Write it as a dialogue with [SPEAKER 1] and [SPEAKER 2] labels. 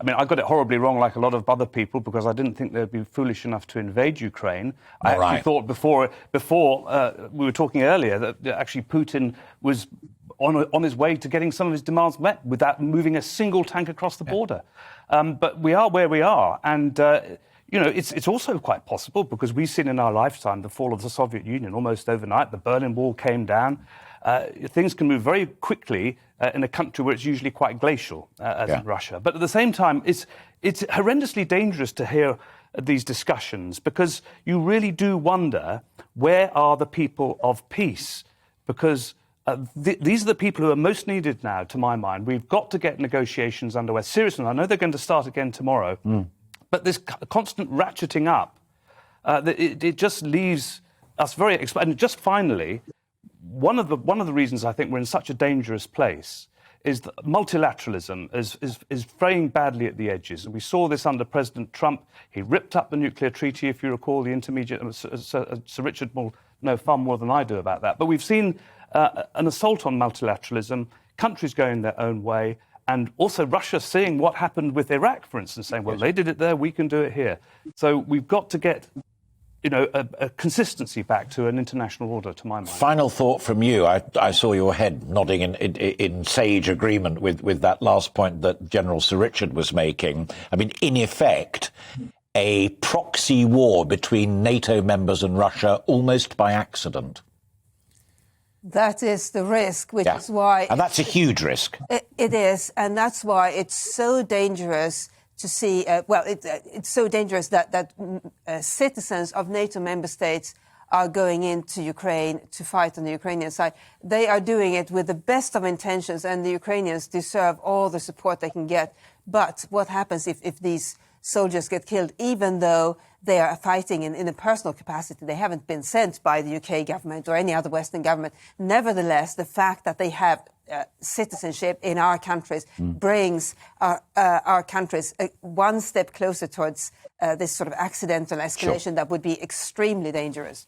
[SPEAKER 1] I mean, I got it horribly wrong, like a lot of other people, because I didn't think they'd be foolish enough to invade Ukraine. I actually thought before we were talking earlier that actually Putin was on his way to getting some of his demands met without moving a single tank across the border. But we are where we are, and it's also quite possible, because we've seen in our lifetime the fall of the Soviet Union almost overnight. The Berlin Wall came down. Things can move very quickly in a country where it's usually quite glacial, as in Russia. But at the same time, it's horrendously dangerous to hear these discussions, because you really do wonder, where are the people of peace? Because these are the people who are most needed now, to my mind. We've got to get negotiations underway. Seriously, I know they're going to start again tomorrow, but this constant ratcheting up, it just leaves us very... And just finally, one of the reasons I think we're in such a dangerous place is that multilateralism is fraying badly at the edges. And we saw this under President Trump. He ripped up the nuclear treaty, if you recall. The intermediate... Sir Richard will know far more than I do about that. But we've seen an assault on multilateralism, countries going their own way, and also Russia seeing what happened with Iraq, for instance, saying, well, they did it there, we can do it here. So we've got to get a consistency back to an international order, to my mind.
[SPEAKER 2] Final thought from you. I saw your head nodding in sage agreement with that last point that General Sir Richard was making. I mean, in effect, a proxy war between NATO members and Russia almost by accident.
[SPEAKER 3] That is the risk, which is why...
[SPEAKER 2] And that's a huge risk.
[SPEAKER 3] It is, and that's why it's so dangerous to see... it's so dangerous that citizens of NATO member states are going into Ukraine to fight on the Ukrainian side. They are doing it with the best of intentions, and the Ukrainians deserve all the support they can get. But what happens if these soldiers get killed, even though they are fighting in a personal capacity? They haven't been sent by the UK government or any other Western government. Nevertheless, the fact that they have citizenship in our countries brings our countries one step closer towards this sort of accidental escalation that would be extremely dangerous.